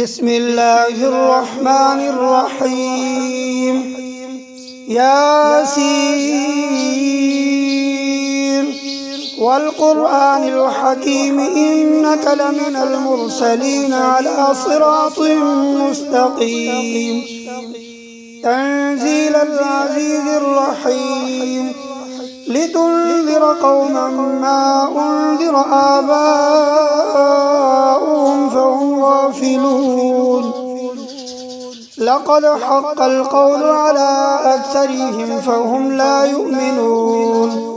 بسم الله الرحمن الرحيم. ياسين والقرآن الحكيم إنك لمن المرسلين على صراط مستقيم. تنزيل العزيز الرحيم لتنذر قوما ما أنذر آباؤهم فهم غافلون. لقد حق القول على أكثرهم فهم لا يؤمنون.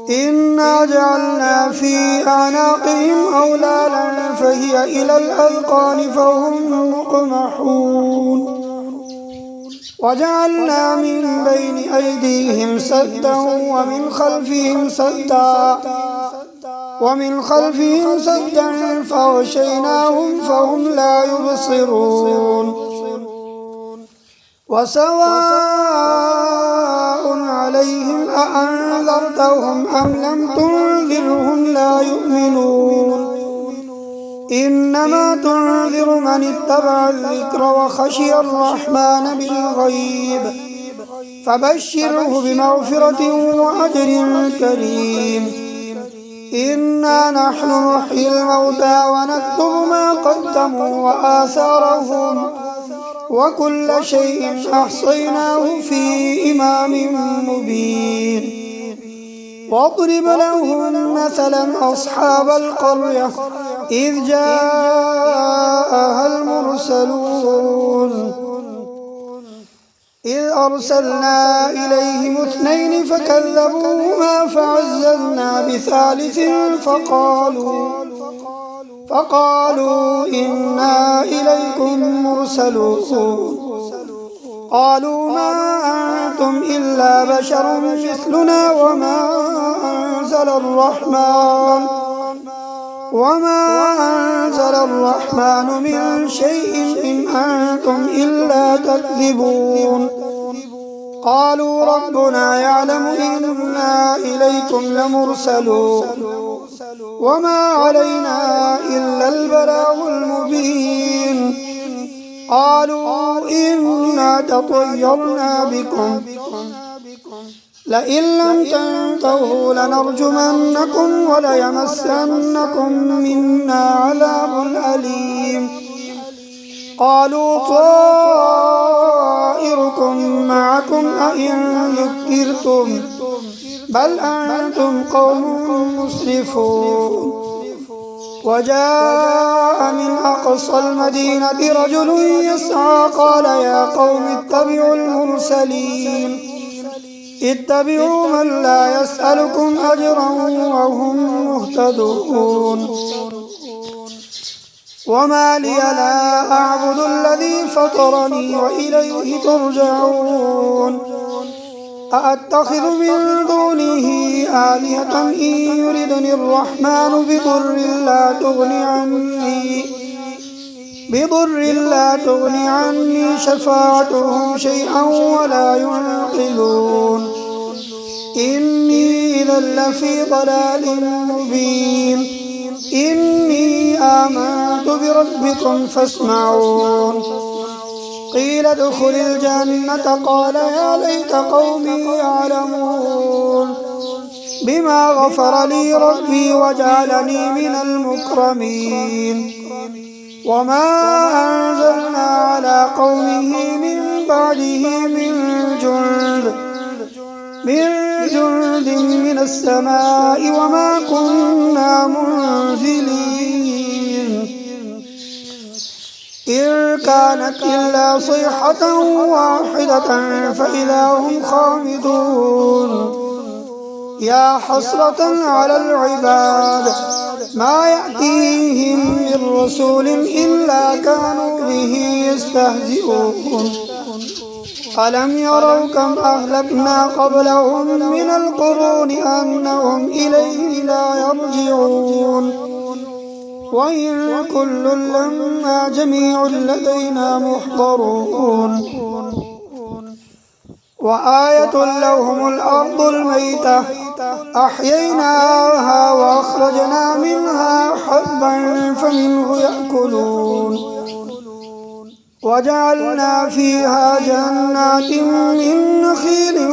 إنا جعلنا في أعناقهم أغلالا فهي إلى الأذقان فهم مقمحون. وجعلنا من بين أيديهم سدا ومن خلفهم سدا فغشيناهم فهم لا يبصرون. وسواء عليهم أأنذرتهم أم لم تنذرهم لا يؤمنون. إنما تنذر من اتبع الذكر وخشي الرحمن بالغيب فبشره بمغفرة وأجر كريم. إنا نحن نحيي الموتى ونكتب ما قدموا وآثارهم وكل شيء أحصيناه في إمام مبين. واضرب لهم مثلا أصحاب القرية إذ جاءها المرسلون إذ أرسلنا إليهم 2 فكذبوهما فعززنا بثالث فقالوا إنا إليكم مرسلون. قالوا ما أنتم إلا بشر مثلنا وما أنزل الرحمن من شيء إن أنتم إلا تكذبون. قالوا ربنا يعلم إنا إليكم لمرسلون وما علينا إلا البلاغ المبين. قالوا إنا تطيرنا بكم لئن لم تنتهوا لنرجمنكم وليمسنكم منا عذاب أليم. قالوا طائركم معكم أئن ذكرتم بل أنتم قوم مسرفون. وجاء من أقصى المدينة رجل يسعى قال يا قوم اتبعوا المرسلين اتبعوا من لا يسألكم أجرا وهم مهتدون. وما لي لا أعبد الذي فطرني وإليه ترجعون. أأتخذ من دونه آلهة إن يردني الرحمن بضر لا تغني عني شفاعتهم شيئا ولا ينقذون. إني إذا لفي ضلال مبين. إني آمنت بربكم فاسمعون. قيل ادخل الجنة قال يا ليت قومي يعلمون بما غفر لي ربي وجعلني من المكرمين. وما أنزلنا على قومه من بعده من جند من السماء وما كنا منزلين. إن كانت إلا صيحة واحدة فإذا هم خامدون. يا حسرة على العباد ما يأتيهم من رسول إلا كانوا به يستهزئون. ألم يروا كم أهلكنا قبلهم من القرون أنهم إليه لا يرجعون. وإن كل لما جميع لدينا محضرون. وآية لهم الأرض الميتة أحييناها وأخرجنا منها حبا فمنه يأكلون وجعلنا فيها جنات من نخيل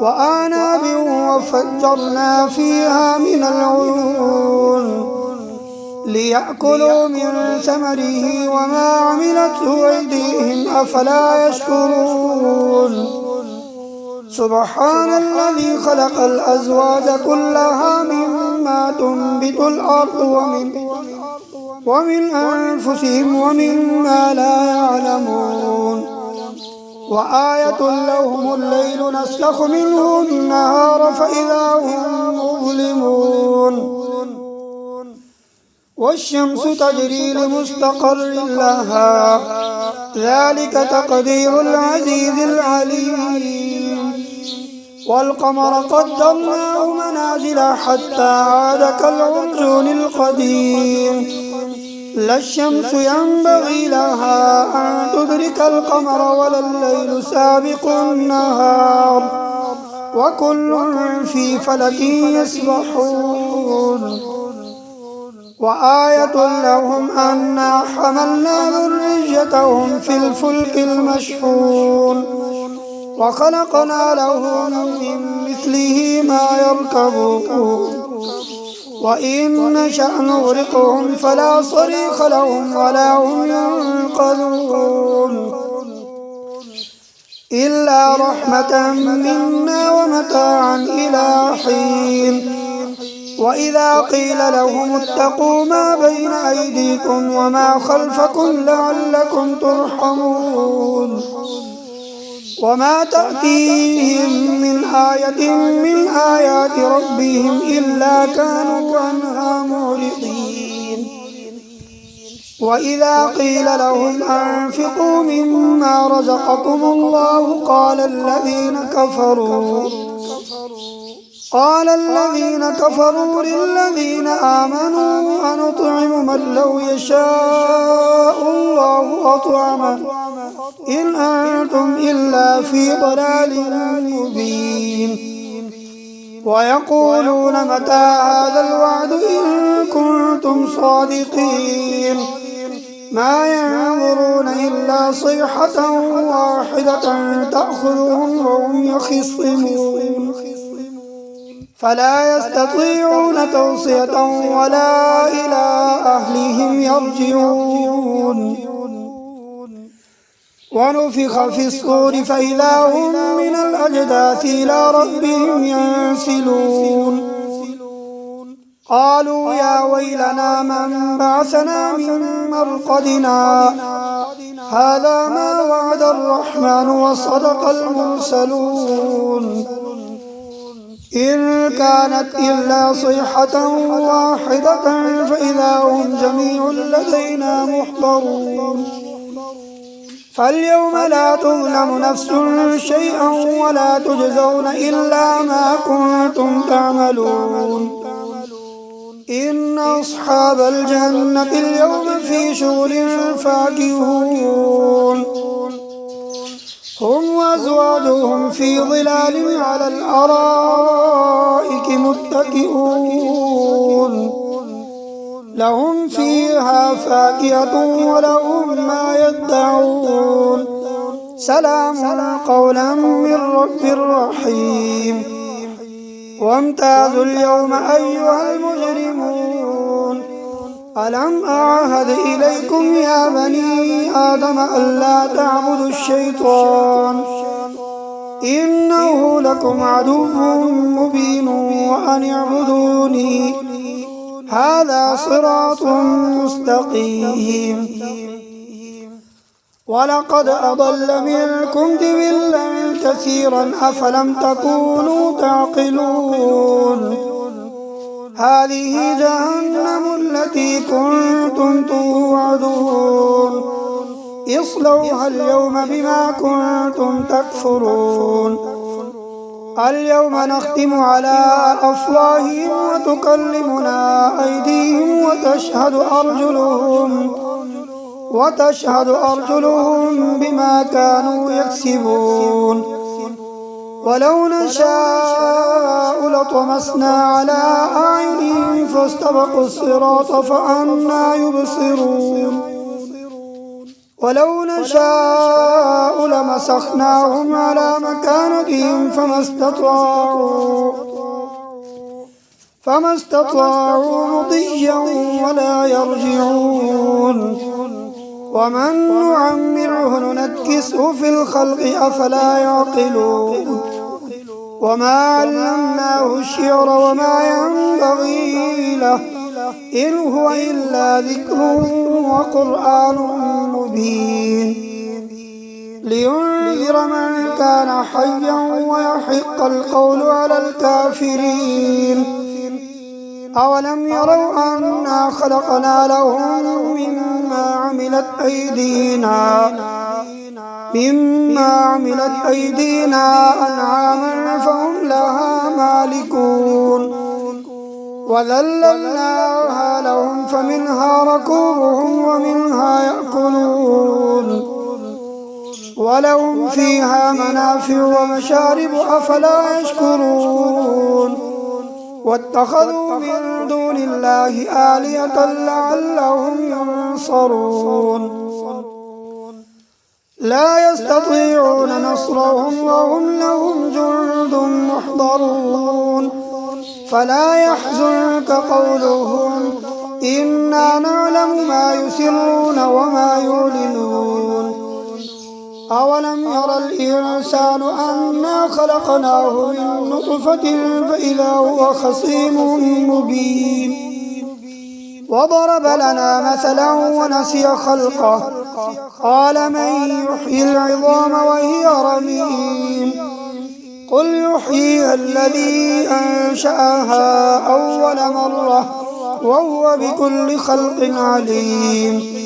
وأعناب وفجرنا فيها من العيون ليأكلوا من ثمره وما عملته أيديهم أفلا يشكرون سبحان الذي خلق الأزواج كلها مما تنبت الأرض ومن أنفسهم ومما لا يعلمون وآية لهم الليل نسلخ منه النهار فإذا هم مظلمون والشمس تجري لمستقر لها ذلك تقدير العزيز العليم والقمر قدرناه منازل حتى عاد كالعرجون القديم لا الشمس ينبغي لها أن تدرك القمر ولا الليل سابق النهار وكل في فلك يسبحون وآية لهم أنا حملنا ذريتهم في الفلك المشحون وخلقنا لهم من مثله ما يركبون وإن نشأ نغرقهم فلا صريخ لهم ولا هم ينقذون إلا رحمة منا ومتاعا إلى حين وإذا قيل لهم اتقوا ما بين أيديكم وما خلفكم لعلكم ترحمون وما تأتيهم من آية من آيات ربهم إلا كانوا عنها معرضين وإذا قيل لهم أنفقوا مما رزقكم الله قال الذين كفروا للذين آمنوا أنطعم من لو يشاء الله أطعمه إن أنتم إلا في ضلال مبين ويقولون متى هذا الوعد إن كنتم صادقين ما ينظرون إلا صيحة واحدة تأخذهم وهم يخصمون فلا يستطيعون توصية ولا إلى أهلهم يرجعون ونفخ في الصور فإذا هم من الأجداث إلى ربهم ينسلون قالوا يا ويلنا من بعثنا من مرقدنا هذا ما وعد الرحمن وصدق المرسلون إن كانت إلا صيحة واحدة فإذا هم جميع لدينا محضرون فاليوم لا تظلم نفس شيئا ولا تجزون إلا ما كنتم تعملون إن أصحاب الجنة اليوم في شغل فاكهون هم وأزواجهم في ظلال على الأرائك متكئون لهم فيها فاكهة ولهم ما يدعون سلام قولا من رب رحيم وامتازوا اليوم أيها المجرمون ألم أعهد إليكم يا بني آدم ألا تعبدوا الشيطان إنه لكم عدو مبين وأن اعبدوني هذا صراط مستقيم ولقد أضل منكم جبلا كثيرا أفلم تكونوا تعقلون هذه جهنم التي كنتم توعدون اصلوها اليوم بما كنتم تكفرون اليوم نختم على أفواههم وتكلمنا أيديهم وتشهد أرجلهم بما كانوا يكسبون ولو نشاء لطمسنا على أعينهم فاستبقوا الصراط فأنى يبصرون ولو نشاء لمسخناهم على مكانتهم فما استطاعوا مضيا ولا يرجعون ومن نعمره ننكسه في الخلق أفلا يعقلون وما علمناه الشعر وما ينبغي له إن هو إلا ذكر وقرآن مبين لينذر من كان حيا ويحق القول على الكافرين أولم يروا أنا خلقنا لهم مما عملت أيدينا أنعاما فهم لها مالكون وذللناها لهم فمنها ركوبهم ومنها يأكلون ولهم فيها منافع ومشارب أفلا يشكرون واتخذوا من دون الله آلهة لعلهم ينصرون لا يستطيعون نصرهم وهم لهم جند محضرون فلا يحزنك قولهم إنا نعلم ما يسرون وما يعلنون أولم ير الإنسان أنا خلقناه من نطفة فإذا هو خصيم مبين وضرب لنا مثلا ونسي خلقه قال من يحيي العظام وهي رميم قل يحييها الذي أنشأها أول مرة وهو بكل خلق عليم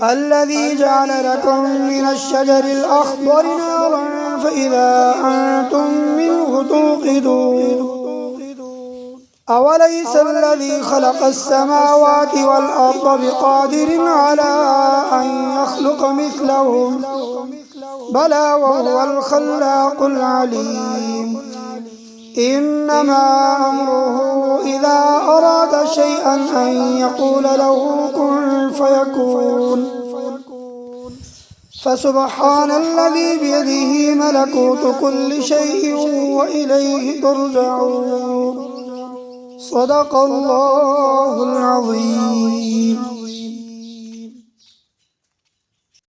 الذي جعل لكم من الشجر الأخضر نارا فإذا أنتم منه توقدون أوليس الذي خلق السماوات والأرض بقادر على أن يخلق مثلهم بلى وهو الخلاق العليم إنما أمره إذا أراد شيئا أن يقول له كن فيكون فسبحان الذي بيده ملكوت كل شيء وإليه ترجعون صدق الله العظيم.